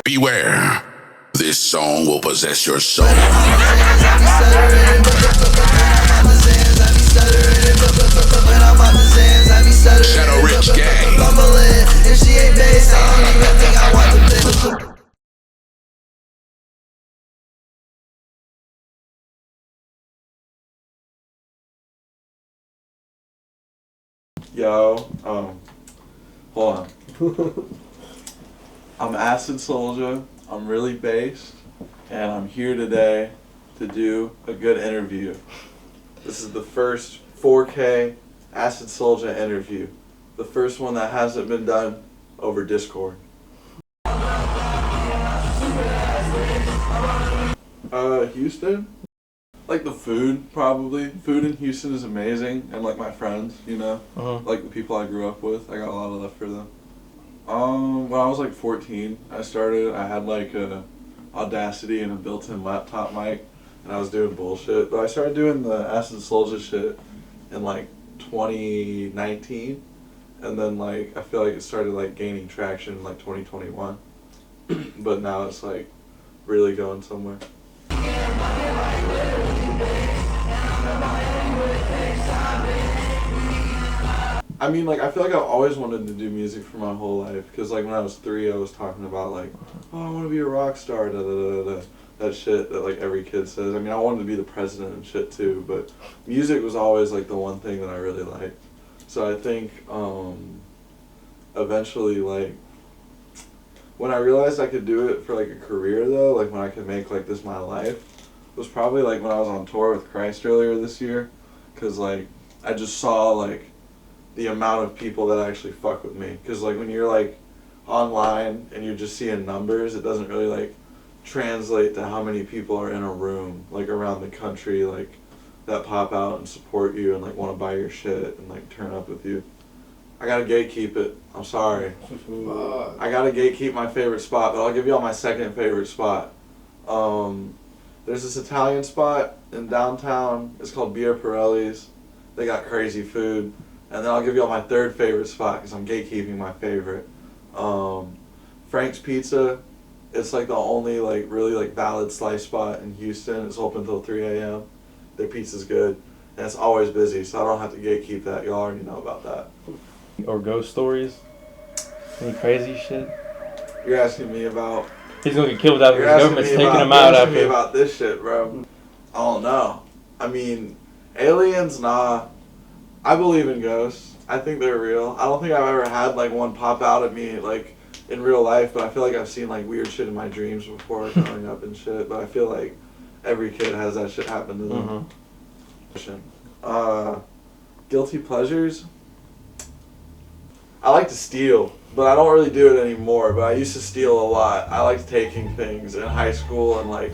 Beware, this song will possess your soul. Shadow Rich Gang. If she ain't based, I don't even think I want to live. Yo, hold on. I'm Acid Souljah. I'm really based, and I'm here today to do a good interview. This is the first 4K Acid Souljah interview. The first one that hasn't been done over Discord. Houston? Like the food, probably. Food in Houston is amazing, and like my friends, you know, like the people I grew up with, I got a lot of love for them. When I was like 14, I had like a Audacity and a built-in laptop mic, and I was doing bullshit. But I started doing the Acid Souljah shit in like 2019, and then like I feel like it started like gaining traction in like 2021. But now it's like really going somewhere. I mean, like, I feel like I've always wanted to do music for my whole life. Because, like, when I was 3, I was talking about, like, oh, I want to be a rock star, da-da-da-da-da. That shit that, like, every kid says. I mean, I wanted to be the president and shit, too. But music was always, like, the one thing that I really liked. So I think, eventually, like, when I realized I could do it for, like, a career, though, like, when I could make, like, this my life, was probably, like, when I was on tour with Christ earlier this year. Because, like, I just saw, like, the amount of people that actually fuck with me. Because, like, when you're, like, online and you're just seeing numbers, it doesn't really, like, translate to how many people are in a room, like, around the country, like, that pop out and support you and, like, want to buy your shit and, like, turn up with you. I gotta gatekeep it. I'm sorry. I gotta gatekeep my favorite spot, but I'll give y'all my second favorite spot. There's this Italian spot in downtown. It's called Via Pirelli's. They got crazy food. And then I'll give y'all my third favorite spot because I'm gatekeeping my favorite. Frank's Pizza. It's like the only like really like valid slice spot in Houston. It's open until 3 a.m. Their pizza's good. And it's always busy, so I don't have to gatekeep that. Y'all already know about that. Or ghost stories? Any crazy shit? You're asking me about... He's gonna get killed after the government's taking him out after... You're asking me about this shit, bro. I don't know. I mean, aliens, nah. I believe in ghosts. I think they're real. I don't think I've ever had like one pop out at me like in real life, but I feel like I've seen like weird shit in my dreams before growing up and shit. But I feel like every kid has that shit happen to them. Guilty pleasures. I like to steal, but I don't really do it anymore. But I used to steal a lot. I liked taking things in high school and like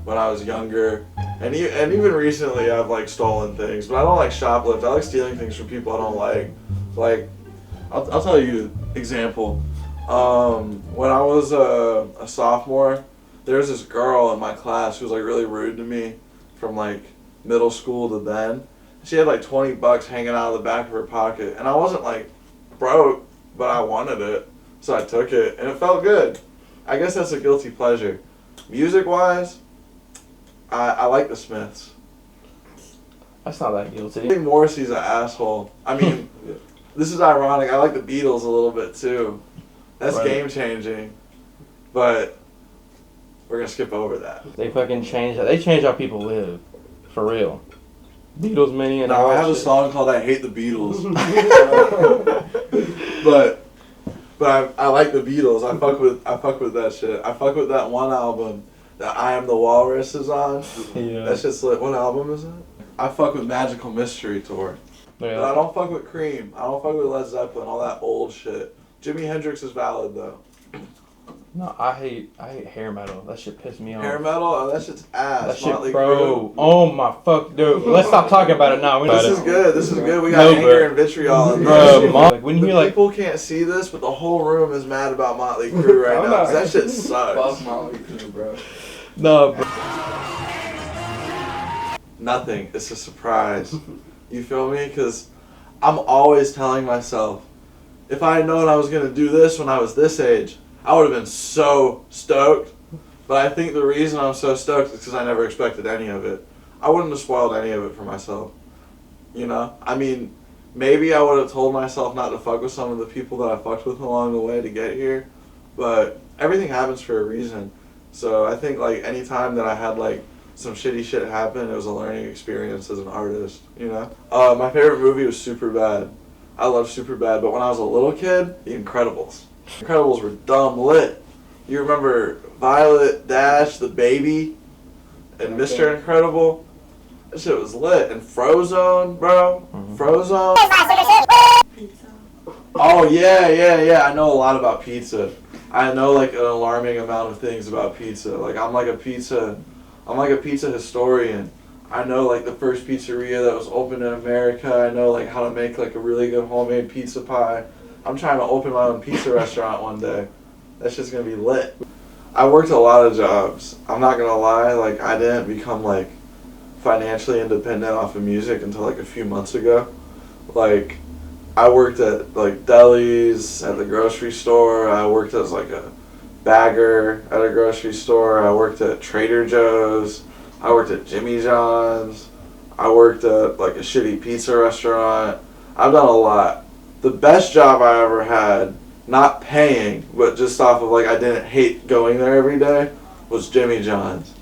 when I was younger. And even recently I've like stolen things, but I don't like shoplift. I like stealing things from people I don't like. Like, I'll tell you an example. When I was a sophomore, there was this girl in my class who was like really rude to me from like middle school to then. She had like $20 hanging out of the back of her pocket, and I wasn't like broke, but I wanted it, so I took it, and it felt good. I guess that's a guilty pleasure. Music-wise, I like the Smiths. That's not that guilty. I think Morrissey's an asshole. I mean, this is ironic. I like the Beatles a little bit too. That's game-changing. But we're going to skip over that. They fucking changed that. They changed how people live. For real. Beatles mini and no, all I have shit. A song called I Hate the Beatles. but I like the Beatles. I fuck with that shit. I fuck with that one album that I Am the Walrus is on. Yeah. That shit's lit. What album is it? I fuck with Magical Mystery Tour. Yeah. But I don't fuck with Cream. I don't fuck with Led Zeppelin, all that old shit. Jimi Hendrix is valid though. No, I hate hair metal. That shit pissed me off. Hair metal? Oh, that shit's ass. That shit, bro. Oh my fuck, dude. Let's stop talking about it now. This is good. We got anger and vitriol in bro, like, when you hear, like, people can't see this, but the whole room is mad about Motley Crue right now. That shit sucks. Fuck Motley Crue, bro. No, bro. nothing. It's a surprise. You feel me? Because I'm always telling myself, if I had known I was going to do this when I was this age, I would have been so stoked. But I think the reason I'm so stoked is because I never expected any of it. I wouldn't have spoiled any of it for myself. You know? I mean, maybe I would have told myself not to fuck with some of the people that I fucked with along the way to get here. But everything happens for a reason. So I think, like, any time that I had, like, some shitty shit happen, it was a learning experience as an artist, you know? My favorite movie was Superbad. I love Superbad, but when I was a little kid, The Incredibles. Incredibles were dumb lit. You remember Violet, Dash, the baby, and Okay. Mr. Incredible? That shit was lit. And Frozone, bro. Mhm. Frozone. Pizza. Oh, yeah. I know a lot about pizza. I know, like, an alarming amount of things about pizza. Like, I'm like a pizza historian. I know, like, the first pizzeria that was opened in America. I know, like, how to make, like, a really good homemade pizza pie. I'm trying to open my own pizza restaurant one day. That shit's gonna be lit. I worked a lot of jobs. I'm not gonna lie, like, I didn't become, like, financially independent off of music until, like, a few months ago. Like, I worked at, like, delis, at the grocery store. I worked as, like, a bagger at a grocery store. I worked at Trader Joe's. I worked at Jimmy John's. I worked at, like, a shitty pizza restaurant. I've done a lot. The best job I ever had, not paying, but just off of, like, I didn't hate going there every day, was Jimmy John's.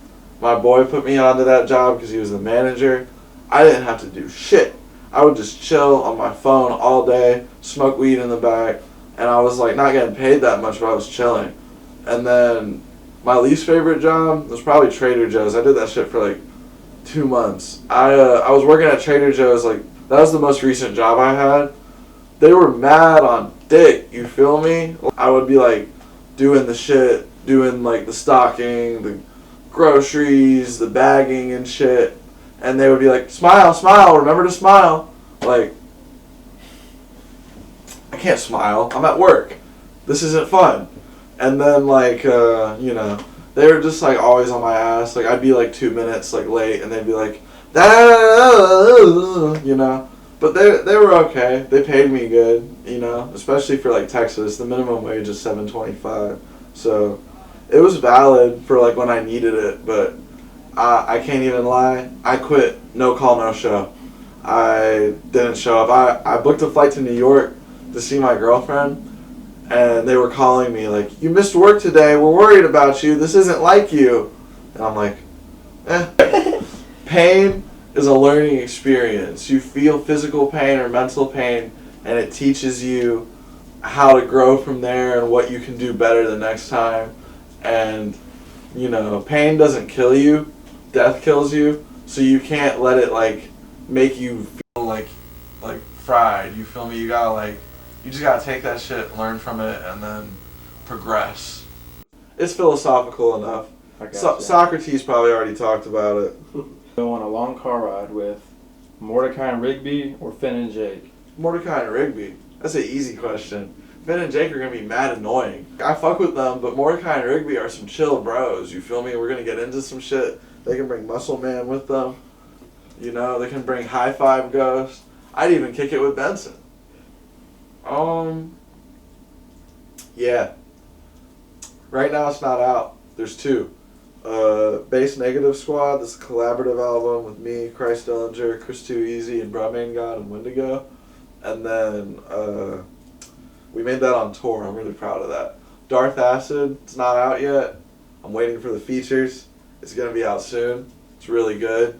My boy put me onto that job because he was the manager. I didn't have to do shit. I would just chill on my phone all day, smoke weed in the back, and I was, like, not getting paid that much, but I was chilling. And then my least favorite job was probably Trader Joe's. I did that shit for, like, 2 months. I was working at Trader Joe's, like, that was the most recent job I had. They were mad on dick, you feel me? I would be, like, doing the shit, doing, like, the stocking, the groceries, the bagging and shit. And they would be like, smile, smile, remember to smile. Like, I can't smile. I'm at work. This isn't fun. And then, like, you know, they were just, like, always on my ass. Like, I'd be, like, 2 minutes, like, late, and they'd be like, you know. But they were okay. They paid me good, you know, especially for, like, Texas. The minimum wage is $7.25. So it was valid for, like, when I needed it, but I can't even lie. I quit. No call, no show. I didn't show up. I booked a flight to New York to see my girlfriend, and they were calling me like, you missed work today. We're worried about you. This isn't like you. And I'm like, Pain is a learning experience. You feel physical pain or mental pain, and it teaches you how to grow from there and what you can do better the next time. And, you know, pain doesn't kill you. Death kills you, so you can't let it, like, make you feel like fried. You feel me? You just gotta take that shit, learn from it, and then progress. It's philosophical enough. Socrates probably already talked about it. Go on a long car ride with Mordecai and Rigby or Finn and Jake? Mordecai and Rigby. That's an easy question. Finn and Jake are gonna be mad annoying. I fuck with them, but Mordecai and Rigby are some chill bros. You feel me? We're gonna get into some shit. They can bring Muscle Man with them. You know, they can bring High Five Ghost. I'd even kick it with Benson. Yeah. Right now it's not out. There's 2. Bass Negative Squad, this is a collaborative album with me, Christ Dillinger, Chris Too Easy, and Brahman God and Wendigo. And then we made that on tour. I'm really proud of that. Darth Acid, it's not out yet. I'm waiting for the features. It's going to be out soon. It's really good.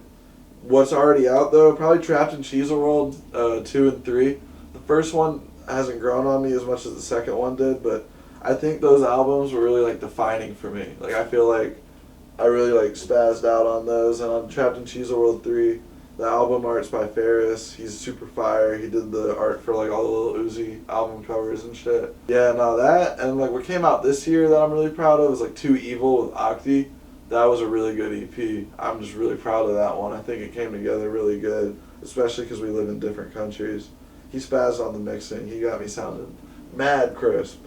What's already out, though, probably Trapped in Cheezel World 2 and 3. The first one hasn't grown on me as much as the second one did, but I think those albums were really, like, defining for me. Like, I feel like I really, like, spazzed out on those. And on Trapped in Cheezel World 3, the album art's by Ferris. He's super fire. He did the art for, like, all the Lil Uzi album covers and shit. Yeah, no, that, and, like, what came out this year that I'm really proud of is, like, Too Evil with Octi. That was a really good EP. I'm just really proud of that one. I think it came together really good, especially because we live in different countries. He spazzed on the mixing. He got me sounding mad crisp.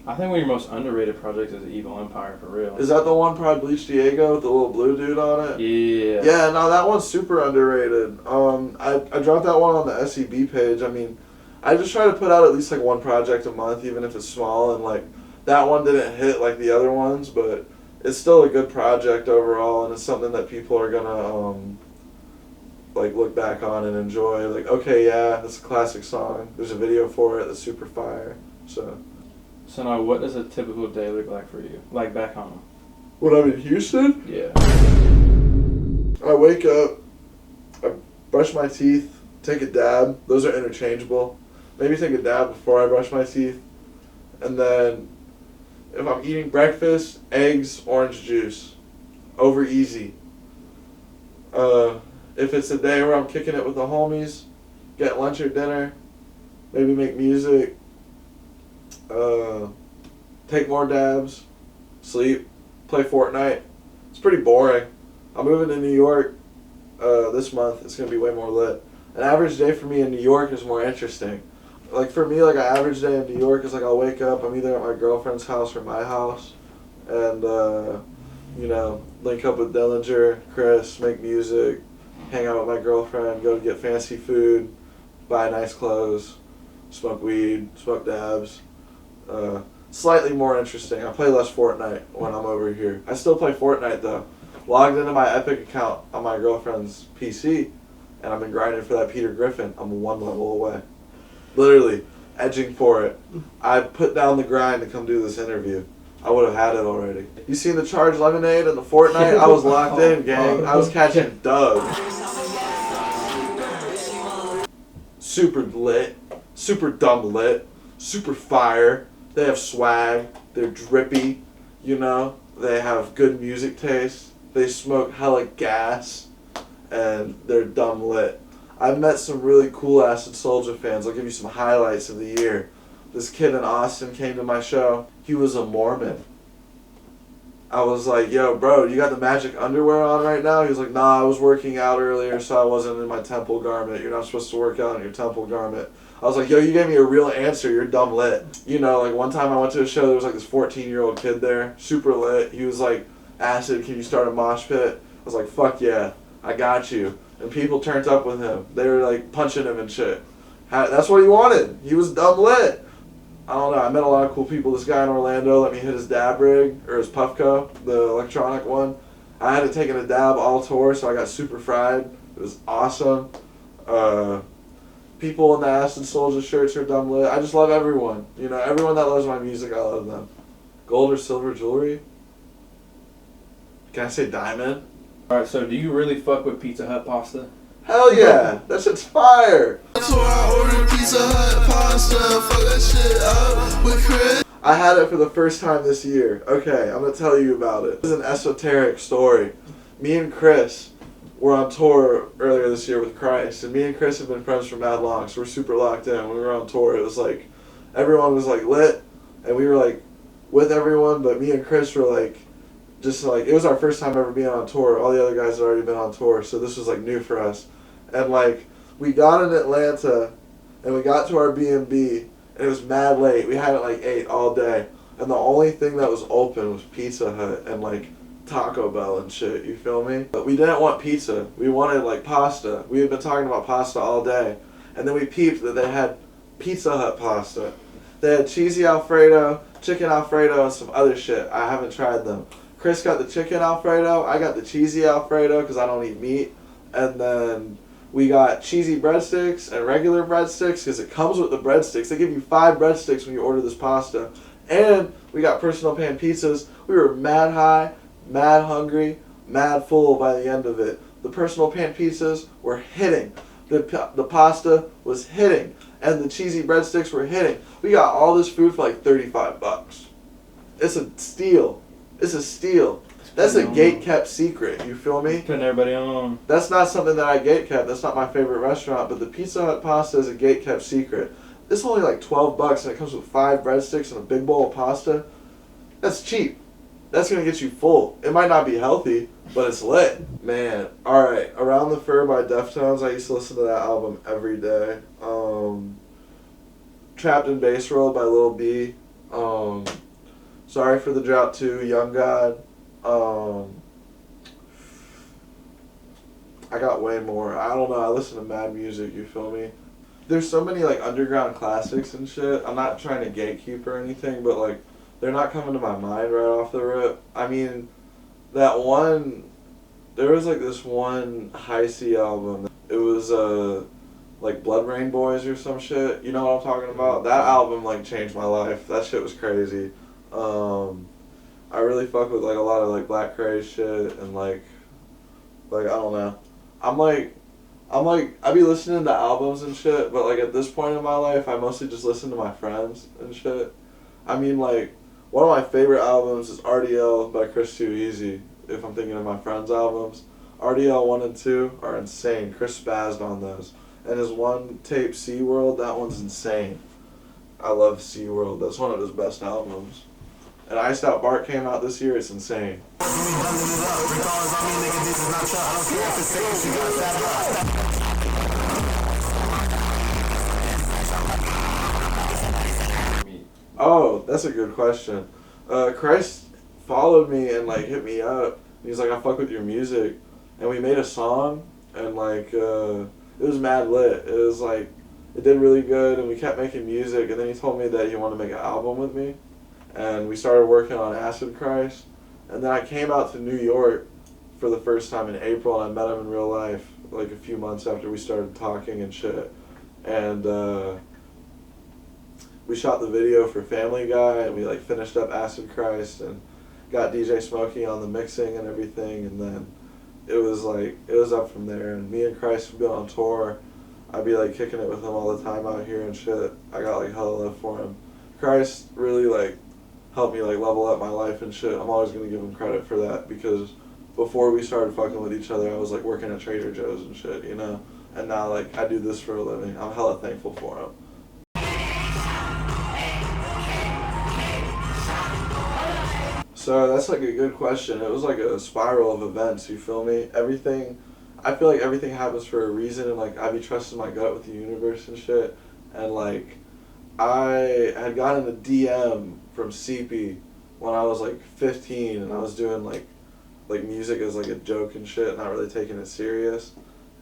I think one of your most underrated projects is Evil Empire, for real. Is that the one Prod Bleach Diego with the little blue dude on it? Yeah. Yeah, no, that one's super underrated. I dropped that one on the SEB page. I mean, I just try to put out at least like one project a month, even if it's small, and like that one didn't hit like the other ones, but it's still a good project overall, and it's something that people are gonna like look back on and enjoy. Like, okay, yeah, that's a classic song. There's a video for it that's super fire. So now, what does a typical day look like for you? Like back home? When I'm in Houston, Yeah. I wake up, I brush my teeth, take a dab. Those are interchangeable. Maybe take a dab before I brush my teeth. And then, if I'm eating breakfast, eggs, orange juice. Over easy. If it's a day where I'm kicking it with the homies, get lunch or dinner, maybe make music, take more dabs, sleep, play Fortnite. It's pretty boring. I'm moving to New York this month. It's going to be way more lit. An average day for me in New York is more interesting. Like for me, like an average day in New York is like I'll wake up, I'm either at my girlfriend's house or my house, and you know, link up with Dillinger, Chris, make music, hang out with my girlfriend, go to get fancy food, buy nice clothes, smoke weed, smoke dabs. Slightly more interesting. I play less Fortnite when I'm over here. I still play Fortnite though. Logged into my Epic account on my girlfriend's PC, and I've been grinding for that Peter Griffin. I'm one level away. Literally, edging for it. I put down the grind to come do this interview. I would have had it already. You seen the Charged Lemonade and the Fortnite? I was locked in, gang. I was catching dubs. Super lit. Super dumb lit. Super fire. They have swag. They're drippy. You know? They have good music taste. They smoke hella gas. And they're dumb lit. I've met some really cool ass Souljah fans. I'll give you some highlights of the year. This kid in Austin came to my show. He was a Mormon. I was like, yo, bro, you got the magic underwear on right now? He was like, nah, I was working out earlier, so I wasn't in my temple garment. You're not supposed to work out in your temple garment. I was like, yo, you gave me a real answer. You're dumb lit. You know, like one time I went to a show, there was like this 14-year-old kid there, super lit. He was like, Acid, can you start a mosh pit? I was like, fuck yeah, I got you. And people turned up with him. They were like punching him and shit. That's what he wanted. He was dumb lit. I don't know. I met a lot of cool people. This guy in Orlando let me hit his dab rig, or his Puffco, the electronic one. I hadn't taken a dab all tour, so I got super fried. It was awesome. People in the Acid Souljah shirts are dumb lit. I just love everyone. You know, everyone that loves my music, I love them. Gold or silver jewelry? Can I say diamond? Alright, so do you really fuck with Pizza Hut pasta? Hell yeah! That shit's fire! That's where I ordered Pizza Hut pasta. Fuck that shit up with Chris. I had it for the first time this year. Okay, I'm gonna tell you about it. This is an esoteric story. Me and Chris were on tour earlier this year with Christ, and me and Chris have been friends for mad long, so we're super locked in. When we were on tour, it was like, everyone was like lit, and we were like with everyone, but me and Chris were like, just like, it was our first time ever being on tour. All the other guys had already been on tour, so this was like new for us. And like, we got in Atlanta, and we got to our B&B, and it was mad late. We had it like 8 all day, and the only thing that was open was Pizza Hut and like Taco Bell and shit, you feel me? But we didn't want pizza. We wanted like pasta. We had been talking about pasta all day, and then we peeped that they had Pizza Hut pasta. They had cheesy Alfredo, chicken Alfredo, and some other shit. I haven't tried them. Chris got the chicken Alfredo, I got the cheesy Alfredo because I don't eat meat, and then we got cheesy breadsticks and regular breadsticks because it comes with the breadsticks. They give you 5 breadsticks when you order this pasta. And we got personal pan pizzas. We were mad high, mad hungry, mad full by the end of it. The personal pan pizzas were hitting. The pasta was hitting. And the cheesy breadsticks were hitting. We got all this food for like $35. It's a steal. It's a steal. That's a gate-kept secret, you feel me? Putting everybody on. That's not something that I gate-kept. That's not my favorite restaurant, but the Pizza Hut pasta is a gate-kept secret. It's only like $12 and it comes with 5 breadsticks and a big bowl of pasta. That's cheap. That's going to get you full. It might not be healthy, but it's lit. Man, alright. Around the Fur by Deftones, I used to listen to that album every day. Trapped in Bass World by Lil B. Sorry for the Drought 2, Young God. I got way more. I don't know. I listen to mad music. You feel me? There's so many like underground classics and shit. I'm not trying to gatekeep or anything, but like they're not coming to my mind right off the rip. I mean, that one. There was like this one High C album. It was like Blood Rain Boys or some shit. You know what I'm talking about? That album like changed my life. That shit was crazy. I really fuck with like a lot of like Black Craze shit and like I don't know. I'm like I be listening to albums and shit, but like at this point in my life, I mostly just listen to my friends and shit. I mean like one of my favorite albums is RDL by Chris Too Easy. If I'm thinking of my friends' albums, RDL 1 and 2 are insane. Chris spazzed on those. And his one tape, SeaWorld, that one's insane. I love SeaWorld. That's one of his best albums. And Iced Out Bart came out this year. It's insane. Oh, that's a good question. Christ followed me and like hit me up. He's like, I fuck with your music. And we made a song and like it was mad lit. It was like it did really good and we kept making music and then he told me that he wanted to make an album with me. And we started working on Acid Christ. And then I came out to New York for the first time in April and I met him in real life like a few months after we started talking and shit. And we shot the video for Family Guy and we like finished up Acid Christ and got DJ Smokey on the mixing and everything and then it was up from there and me and Christ would be on tour. I'd be like kicking it with him all the time out here and shit. I got like hella love for him. Christ really like helped me like level up my life and shit. I'm always gonna give him credit for that because before we started fucking with each other I was like working at Trader Joe's and shit, you know? And now like I do this for a living. I'm hella thankful for him. So that's like a good question. It was like a spiral of events, you feel me? I feel like everything happens for a reason and like I be trusting my gut with the universe and shit. And like I had gotten a DM from CP when I was like 15 and I was doing like music as like a joke and shit, not really taking it serious.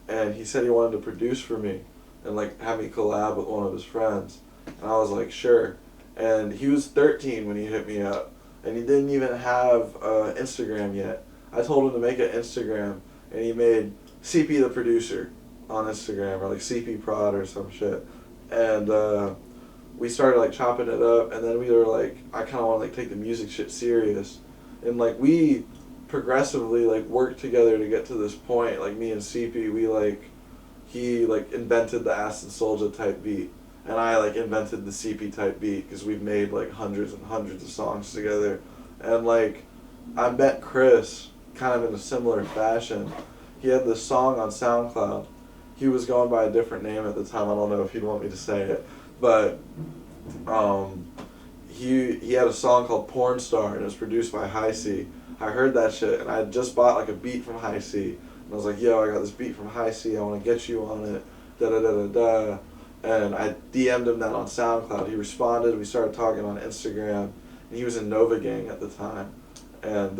And he said he wanted to produce for me and like have me collab with one of his friends. And I was like, sure. And he was 13 when he hit me up. And he didn't even have Instagram yet. I told him to make an Instagram, and he made CP the producer on Instagram, or like CP Prod or some shit. And we started like chopping it up, and then we were like, I kind of want to like take the music shit serious. And like we progressively like worked together to get to this point. Like me and CP, he like invented the Acid Souljah type beat. And I like invented the CP type beat because we've made like hundreds and hundreds of songs together. And like I met Chris kind of in a similar fashion. He had this song on SoundCloud. He was going by a different name at the time. I don't know if he'd want me to say it. But he had a song called Porn Star and it was produced by High C. I heard that shit and I had just bought like a beat from High C. And I was like, yo, I got this beat from High C. I want to get you on it. Da da da da da. And I DM'd him that on SoundCloud. He responded. We started talking on Instagram. And he was in Nova Gang at the time. And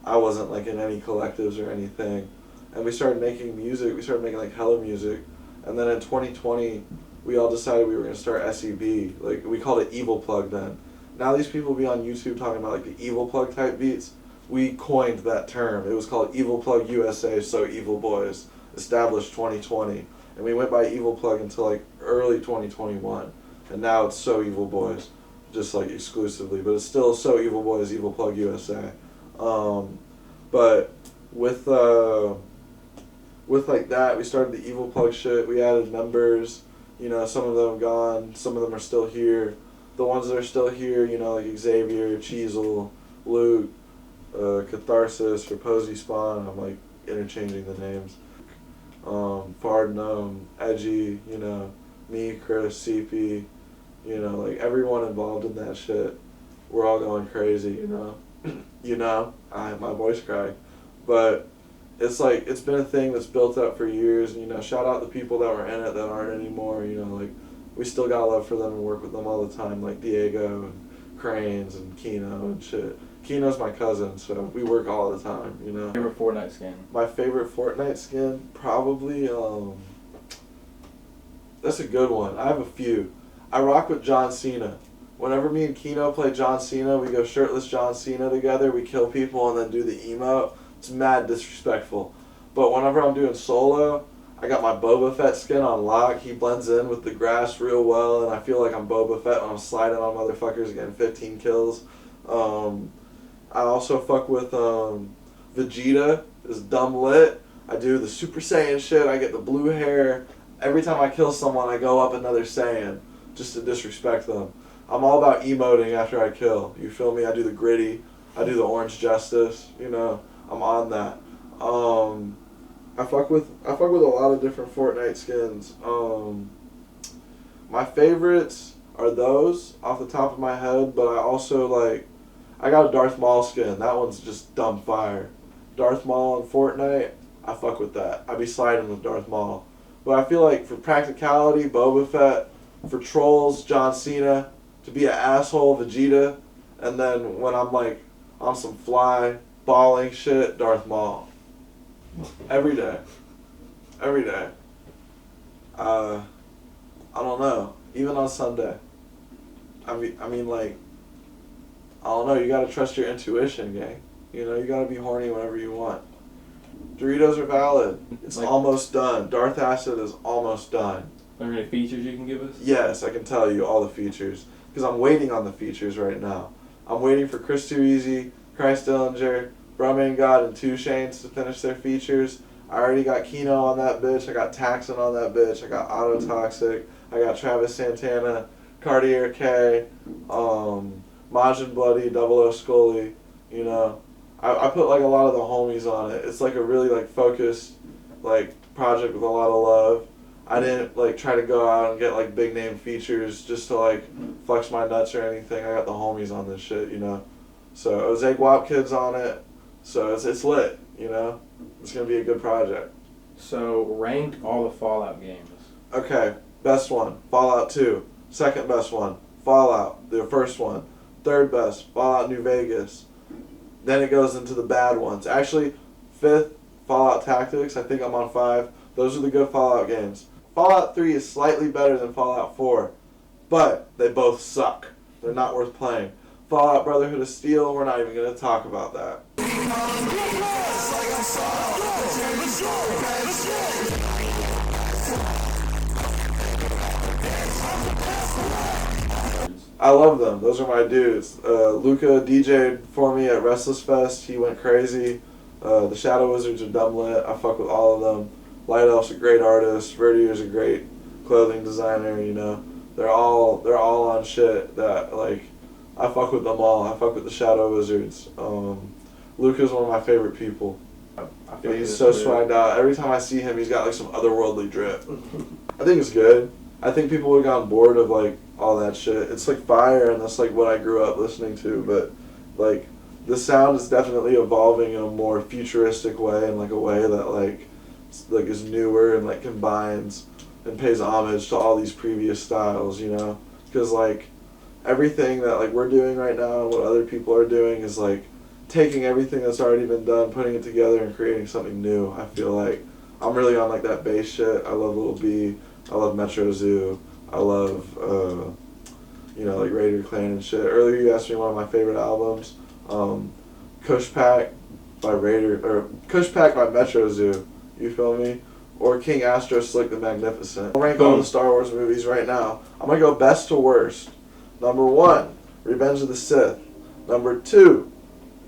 I wasn't like in any collectives or anything. And we started making music. We started making like hella music. And then in 2020, we all decided we were going to start SEB. Like we called it Evil Plug then. Now these people be on YouTube talking about like the Evil Plug type beats. We coined that term. It was called Evil Plug USA, So Evil Boys. Established 2020. And we went by Evil Plug until like early 2021. And now it's So Evil Boys, just like exclusively. But it's still So Evil Boys, Evil Plug USA. But with like that, we started the Evil Plug shit. We added members. You know, some of them gone, some of them are still here. The ones that are still here, you know, like Xavier, Cheezel, Luke, Catharsis, or Posey Spawn. I'm like interchanging the names. Fardnum, Edgy, you know, me, Chris, CP, you know, like everyone involved in that shit. We're all going crazy, you know. You know, my voice cracked. But it's like, it's been a thing that's built up for years, and you know, shout out the people that were in it that aren't anymore, you know, like, we still got love for them and work with them all the time, like Diego and Cranes and Kino and shit. Kino's my cousin, so we work all the time, you know. Favorite Fortnite skin? My favorite Fortnite skin, probably, that's a good one. I have a few. I rock with John Cena. Whenever me and Kino play John Cena, we go shirtless John Cena together, we kill people and then do the emote. It's mad disrespectful. But whenever I'm doing solo, I got my Boba Fett skin on lock. He blends in with the grass real well, and I feel like I'm Boba Fett when I'm sliding on motherfuckers getting 15 kills. I also fuck with Vegeta is dumb lit. I do the Super Saiyan shit. I get the blue hair. Every time I kill someone, I go up another Saiyan just to disrespect them. I'm all about emoting after I kill. You feel me? I do the gritty. I do the orange justice. You know, I'm on that. I fuck with a lot of different Fortnite skins. My favorites are those off the top of my head, but I also like. I got a Darth Maul skin. That one's just dumb fire. Darth Maul in Fortnite, I fuck with that. I be sliding with Darth Maul. But I feel like for practicality, Boba Fett. For trolls, John Cena. To be an asshole, Vegeta. And then when I'm like on some fly, balling shit, Darth Maul. Every day. Every day. I don't know. Even on Sunday. I mean like, I don't know, you gotta trust your intuition, gang. You know, you gotta be horny whenever you want. Doritos are valid. It's like, almost done. Darth Acid is almost done. Are there any features you can give us? Yes, I can tell you all the features. Because I'm waiting on the features right now. I'm waiting for Chris Too Easy, Christ Dillinger, Brahman God, and Two Chainz to finish their features. I already got Kino on that bitch. I got Taxon on that bitch. I got Autotoxic. I got Travis Santana, Cartier K, Majin Bloody, Double O Scully, you know. I put like a lot of the homies on it. It's like a really like focused like project with a lot of love. I didn't like try to go out and get like big name features just to like flex my nuts or anything. I got the homies on this shit, you know. So Ozake Wap Kid's on it. So it's lit, you know. It's gonna be a good project. So rank all the Fallout games. Okay, best one, Fallout 2. Second best one, Fallout, the first one. Third best, Fallout New Vegas. Then it goes into the bad ones. Actually, fifth, Fallout Tactics. I think I'm on 5. Those are the good Fallout games. Fallout 3 is slightly better than Fallout 4, but they both suck. They're not worth playing. Fallout Brotherhood of Steel, we're not even going to talk about that. I love them. Those are my dudes. Luca DJ'd for me at Restless Fest. He went crazy. The Shadow Wizards are dumb lit. I fuck with all of them. Light Elf's a great artist. Verdier's a great clothing designer. You know, they're all on shit that like I fuck with them all. I fuck with the Shadow Wizards. Luca's one of my favorite people. He's so swagged out. Every time I see him, he's got like some otherworldly drip. I think it's good. I think people would have gotten bored of like all that shit. It's like fire, and that's like what I grew up listening to. But like the sound is definitely evolving in a more futuristic way, and like a way that like is newer and like combines and pays homage to all these previous styles. You know, because like everything that like we're doing right now and what other people are doing is like taking everything that's already been done, putting it together, and creating something new. I feel like I'm really on like that bass shit. I love Lil B. I love Metro Zoo. I love, you know, like Raider Clan and shit. Earlier you asked me one of my favorite albums, Kush Pack by Raider, or Kush Pack by Metro Zoo. You feel me? Or King Astro Slick the Magnificent. I'll rank all the Star Wars movies right now. I'm gonna go best to worst. Number 1, Revenge of the Sith. Number 2,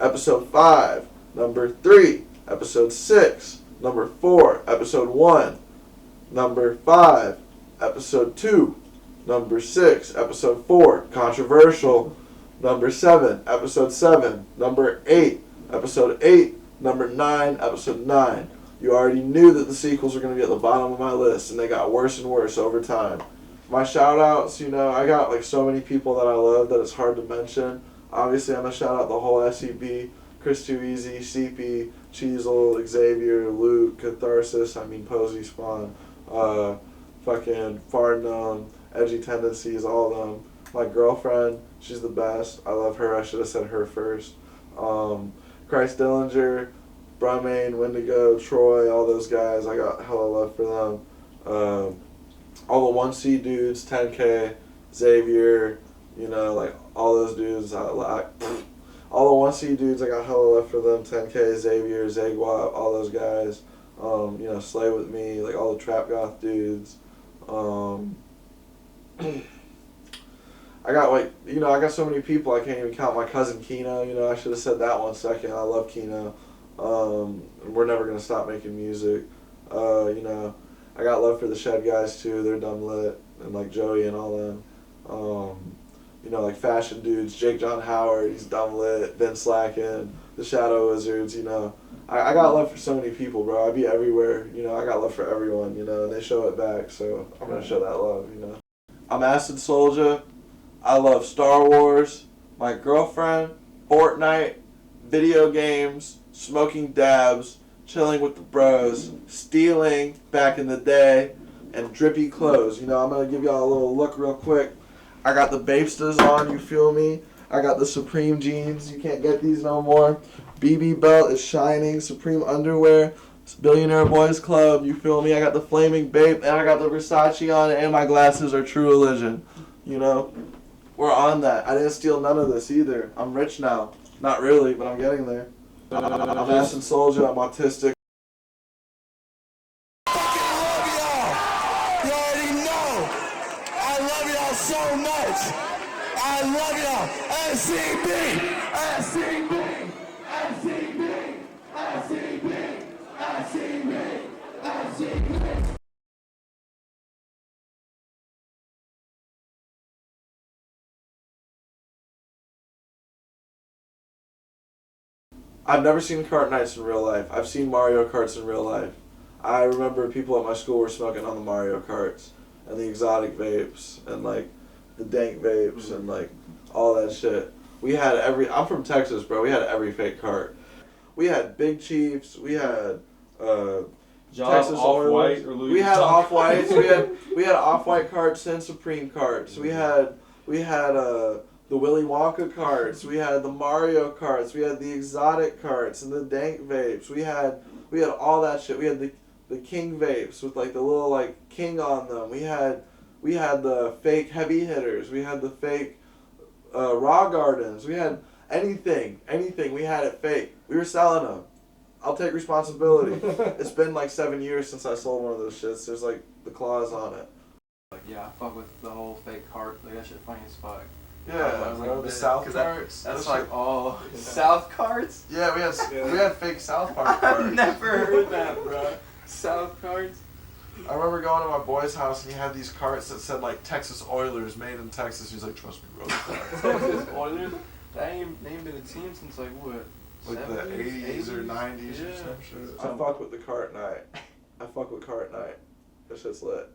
Episode 5. Number 3, Episode 6. Number 4, Episode 1. Number 5, Episode 2. Number 6, Episode 4, Controversial. Number 7, Episode 7. Number 8, Episode 8. Number 9, Episode 9. You already knew that the sequels were going to be at the bottom of my list, and they got worse and worse over time. My shout-outs, you know, I got like so many people that I love that it's hard to mention. Obviously, I'm going to shout out the whole SCP, Chris Too Easy, CP, Cheezel, Xavier, Luke, Catharsis, Posey Spawn, fucking Far Known, Edgy Tendencies, all of them. My girlfriend, she's the best. I love her. I should have said her first. Christ Dillinger, Brahmain, Wendigo, Troy, all those guys. I got hella love for them. All the 1C dudes, 10K, Xavier, you know, like all those dudes. All the 1C dudes, I got hella love for them. 10K, Xavier, Zagwap, all those guys. You know, Slay With Me, like all the Trap Goth dudes. I got I got so many people I can't even count. My cousin Kino, you know, I should have said that one second. I love Kino. We're never gonna stop making music. You know, I got love for the Shed guys too. They're dumb lit, and like Joey and all them. You know, like fashion dudes, Jake John Howard, he's dumb lit. Ben Slacken, the Shadow Wizards. You know, I got love for so many people, bro. I be everywhere. You know, I got love for everyone. You know, and they show it back. So I'm gonna show that love. You know, I'm Acid Souljah. I love Star Wars, my girlfriend, Fortnite, video games, smoking dabs, chilling with the bros, stealing back in the day, and drippy clothes. You know, I'm going to give y'all a little look real quick. I got the Bapestas on, you feel me? I got the Supreme jeans. You can't get these no more. BB belt is shining. Supreme underwear. Billionaire Boys Club, you feel me? I got the Flaming Bape, and I got the Versace on, and my glasses are True Religion. You know? We're on that. I didn't steal none of this either. I'm rich now. Not really, but I'm getting there. I'm Acid Souljah. I'm autistic. You already know. I love y'all so much. I love y'all. SCB. SCB. SCB. SCB. SCB. SCB. I've never seen Kart Nights in real life. I've seen Mario Karts in real life. I remember people at my school were smoking on the Mario Karts and the exotic vapes and like the dank vapes and like all that shit. We had I'm from Texas, bro. We had every fake cart. We had Big Chiefs. We had Texas Off-White Oilers. or Louis We had Vuitton. Off-Whites. we had Off-White carts and Supreme carts. We had the Willy Wonka carts, we had the Mario carts, we had the exotic carts and the dank vapes. We had all that shit. We had the king vapes with like the little like king on them. We had the fake heavy hitters. We had the fake raw gardens. We had anything. We had it fake. We were selling them. I'll take responsibility. It's been like 7 years since I sold one of those shits. There's like the claws on it. Like, yeah, I fuck with the whole fake cart. Like, that shit funny as fuck. Yeah, Like, the South carts. That's like, oh, South carts? Yeah, we had fake South Park carts. I've never heard that, bro. South carts? I remember going to my boy's house and he had these carts that said like Texas Oilers, made in Texas. He's like, trust me, bro. Texas Oilers? That ain't been a team since like what? Like 70s, the 80s or 90s or yeah. some shit. I fuck with the cart night. I fuck with cart night. That shit's lit.